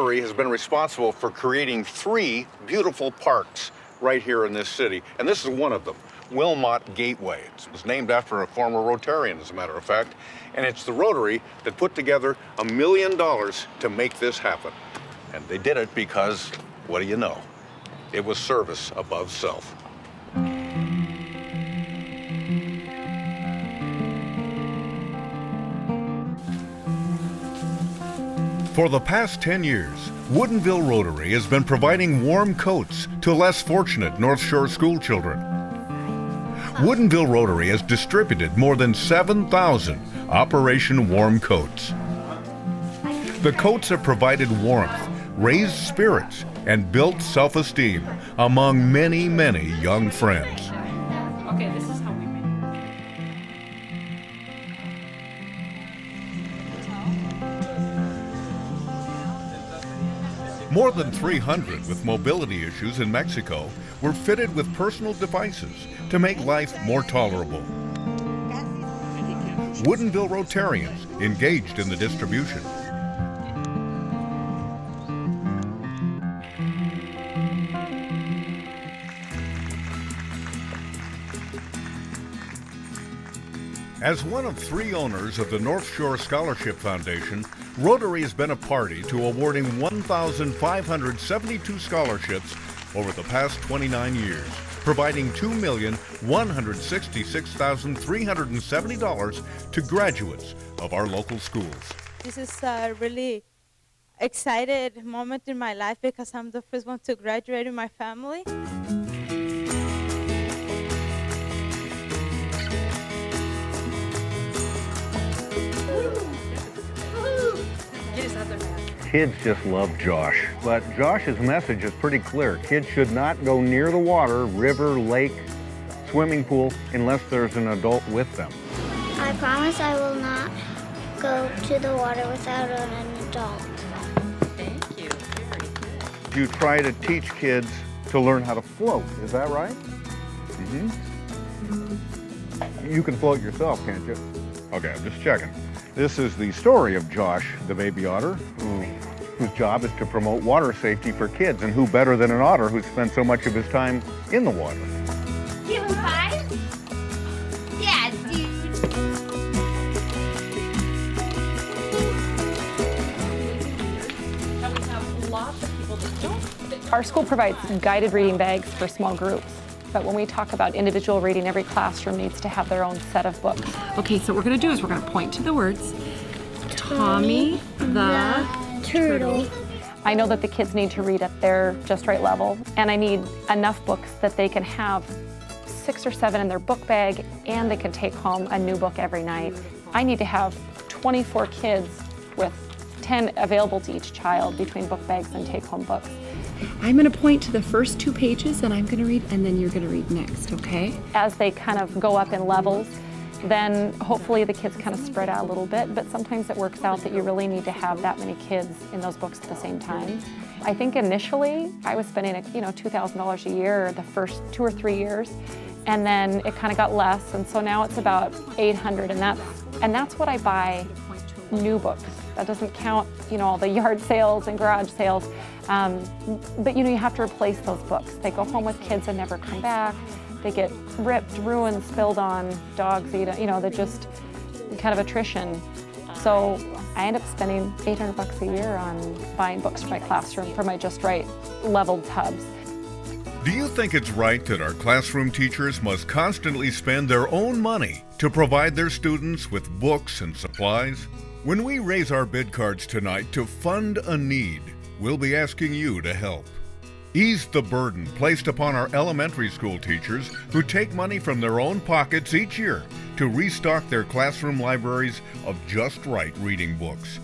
Rotary has been responsible for creating 3 beautiful parks right here in this city, and this is one of them, Wilmot Gateway. It was named after a former Rotarian, as a matter of fact, and it's the Rotary that put together $1 million to make this happen. And they did it because, what do you know? It was service above self. For the past 10 years, Woodinville Rotary has been providing warm coats to less fortunate North Shore school children. Woodinville Rotary has distributed more than 7,000 Operation Warm Coats. The coats have provided warmth, raised spirits, and built self-esteem among many, many young friends. Okay, this is how we make it. More than 300 with mobility issues in Mexico were fitted with personal devices to make life more tolerable. Woodinville Rotarians engaged in the distribution. As one of 3 owners of the North Shore Scholarship Foundation, Rotary has been a party to awarding 1,572 scholarships over the past 29 years, providing $2,166,370 to graduates of our local schools. This is a really excited moment in my life because I'm the first one to graduate in my family. Kids just love Josh, but Josh's message is pretty clear. Kids should not go near the water, river, lake, swimming pool, unless there's an adult with them. I promise I will not go to the water without an adult. Thank you. Very good. You try to teach kids to learn how to float, is that right? Mm-hmm. You can float yourself, can't you? Okay, I'm just checking. This is the story of Josh, the baby otter, whose job is to promote water safety for kids, and who better than an otter who spends so much of his time in the water. Give him 5? Yeah, dude. And we have lots of people that don't. Our school provides guided reading bags for small groups. But when we talk about individual reading, every classroom needs to have their own set of books. Okay, so what we're going to do is we're going to point to the words. Tommy the turtle. I know that the kids need to read at their just right level, and I need enough books that they can have 6 or 7 in their book bag, and they can take home a new book every night. I need to have 24 kids with 10 available to each child between book bags and take-home books. I'm going to point to the first 2 pages and I'm going to read, and then you're going to read next, okay? As they kind of go up in levels, then hopefully the kids kind of spread out a little bit, but sometimes it works out that you really need to have that many kids in those books at the same time. I think initially I was spending $2,000 a year the first 2 or 3 years, and then it kind of got less, and so now it's about $800, and that's what I buy new books. That doesn't count, all the yard sales and garage sales. But you have to replace those books. They go home with kids and never come back. They get ripped, ruined, spilled on, dogs eat it, they're just kind of attrition. So I end up spending $800 a year on buying books for my classroom for my just right leveled tubs. Do you think it's right that our classroom teachers must constantly spend their own money to provide their students with books and supplies? When we raise our bid cards tonight to fund a need, we'll be asking you to help. Ease the burden placed upon our elementary school teachers who take money from their own pockets each year to restock their classroom libraries of just right reading books.